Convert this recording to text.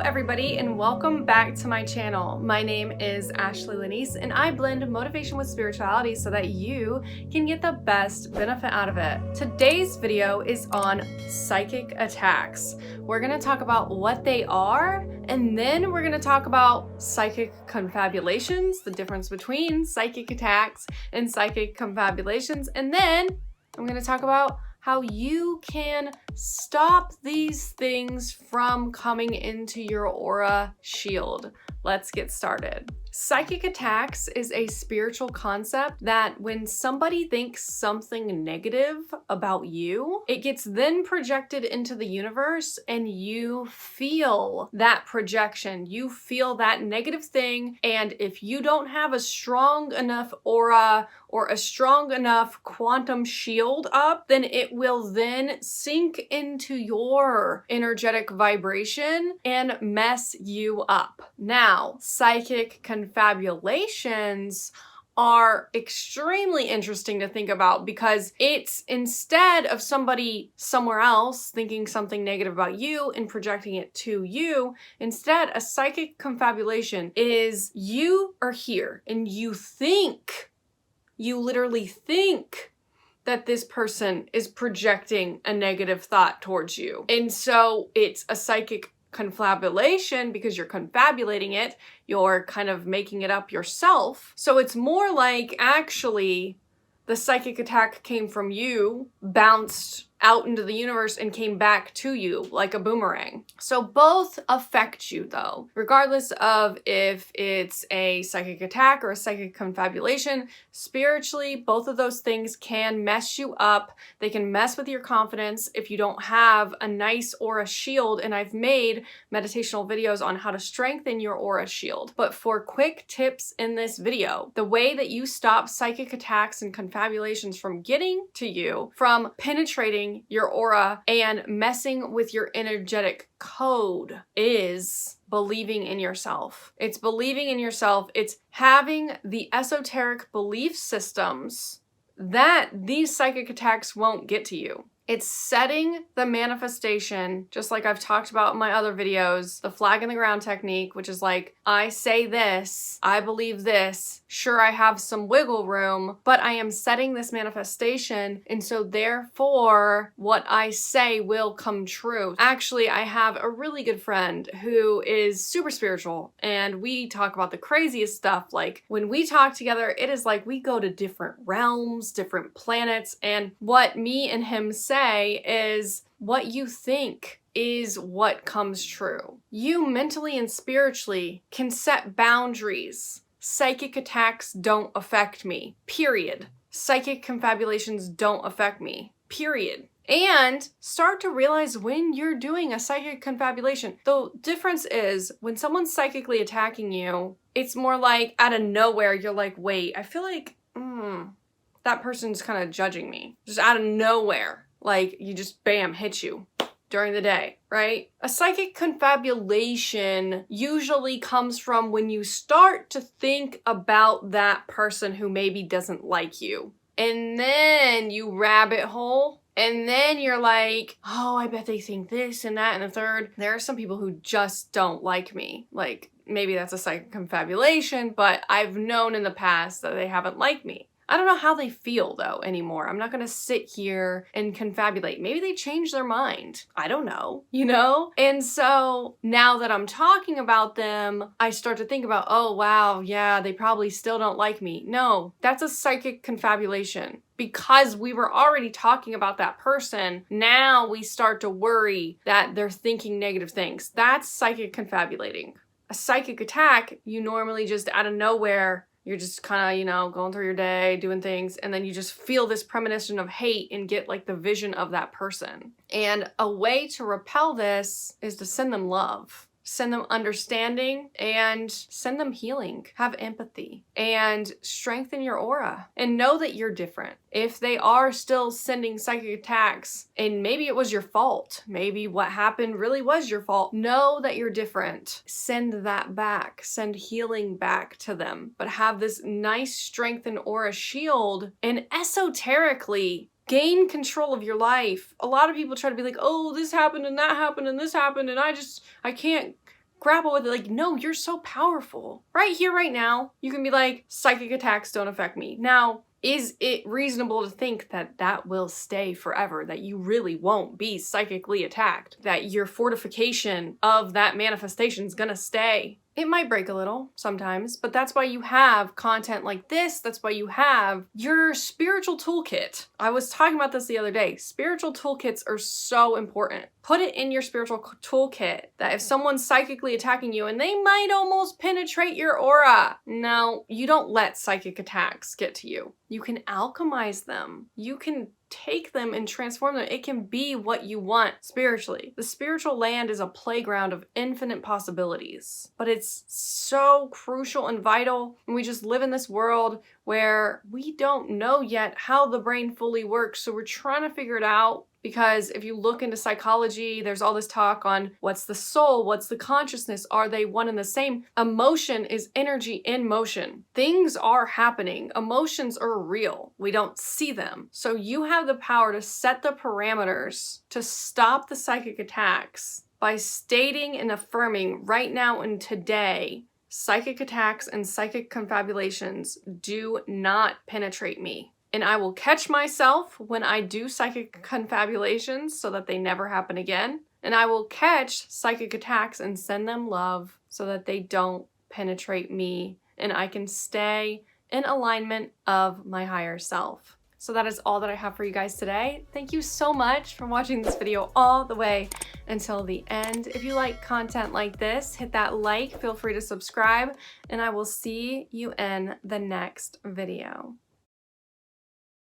everybody, and welcome back to my channel. My name is Ashley Lanese, and I blend motivation with spirituality so that you can get the best benefit out of it. Today's video is on psychic attacks. We're going to talk about what they are, and then we're going to talk about psychic confabulations, the difference between psychic attacks and psychic confabulations, and then I'm going to talk about how you can stop these things from coming into your aura shield. Let's get started. Psychic attacks is a spiritual concept that when somebody thinks something negative about you, it gets then projected into the universe and you feel that projection. You feel that negative thing, and if you don't have a strong enough aura or a strong enough quantum shield up, then it will then sink into your energetic vibration and mess you up. Now, psychic confabulations are extremely interesting to think about because it's instead of somebody somewhere else thinking something negative about you and projecting it to you, instead a psychic confabulation is you are here and you literally think that this person is projecting a negative thought towards you. And so it's a psychic confabulation because you're confabulating it, you're kind of making it up yourself. So it's more like actually the psychic attack came from you, bounced out into the universe and came back to you like a boomerang. So both affect you though, regardless of if it's a psychic attack or a psychic confabulation. Spiritually, both of those things can mess you up. They can mess with your confidence if you don't have a nice aura shield, and I've made meditational videos on how to strengthen your aura shield. But for quick tips in this video, the way that you stop psychic attacks and confabulations from getting to you, from penetrating your aura and messing with your energetic code, is believing in yourself. It's believing in yourself. It's having the esoteric belief systems that these psychic attacks won't get to you. It's setting the manifestation, just like I've talked about in my other videos, the flag in the ground technique, which is like, I say this, I believe this, sure I have some wiggle room, but I am setting this manifestation, and so therefore what I say will come true. Actually, I have a really good friend who is super spiritual, and we talk about the craziest stuff. Like when we talk together, it is like we go to different realms, different planets, and what me and him say is what you think is what comes true. You mentally and spiritually can set boundaries. Psychic attacks don't affect me, period. Psychic confabulations don't affect me, period. And start to realize when you're doing a psychic confabulation. The difference is when someone's psychically attacking you, it's more like out of nowhere, you're like, wait, I feel like, that person's kind of judging me. Just out of nowhere. Like, you just, bam, hit you during the day, right? A psychic confabulation usually comes from when you start to think about that person who maybe doesn't like you. And then you rabbit hole, and then you're like, oh, I bet they think this and that and the third. There are some people who just don't like me. Like, maybe that's a psychic confabulation, but I've known in the past that they haven't liked me. I don't know how they feel though anymore. I'm not gonna sit here and confabulate. Maybe they changed their mind. I don't know, you know? And so now that I'm talking about them, I start to think about, oh wow, yeah, they probably still don't like me. No, that's a psychic confabulation. Because we were already talking about that person, now we start to worry that they're thinking negative things. That's psychic confabulating. A psychic attack, you normally just out of nowhere, you're just kind of, going through your day, doing things, and then you just feel this premonition of hate and get like the vision of that person. And a way to repel this is to send them love. Send them understanding and send them healing. Have empathy and strengthen your aura and know that you're different. If they are still sending psychic attacks and maybe it was your fault, maybe what happened really was your fault, know that you're different. Send that back. Send healing back to them. But have this nice strengthened aura shield and esoterically gain control of your life. A lot of people try to be like, oh, this happened and that happened and this happened and I can't grapple with it like, no, you're so powerful. Right here, right now, you can be like, psychic attacks don't affect me. Now, is it reasonable to think that that will stay forever, that you really won't be psychically attacked, that your fortification of that manifestation is gonna stay? It might break a little sometimes, but that's why you have content like this. That's why you have your spiritual toolkit. I was talking about this the other day. Spiritual toolkits are so important. Put it in your spiritual toolkit that if someone's psychically attacking you and they might almost penetrate your aura, no, you don't let psychic attacks get to you. You can alchemize them. You can take them and transform them. It can be what you want spiritually. The spiritual land is a playground of infinite possibilities, but it's so crucial and vital. And we just live in this world where we don't know yet how the brain fully works. So we're trying to figure it out. Because if you look into psychology, there's all this talk on what's the soul, what's the consciousness, are they one and the same? Emotion is energy in motion. Things are happening. Emotions are real. We don't see them. So you have the power to set the parameters to stop the psychic attacks by stating and affirming right now and today, psychic attacks and psychic confabulations do not penetrate me. And I will catch myself when I do psychic confabulations so that they never happen again. And I will catch psychic attacks and send them love so that they don't penetrate me and I can stay in alignment of my higher self. So that is all that I have for you guys today. Thank you so much for watching this video all the way until the end. If you like content like this, hit that like, feel free to subscribe, and I will see you in the next video.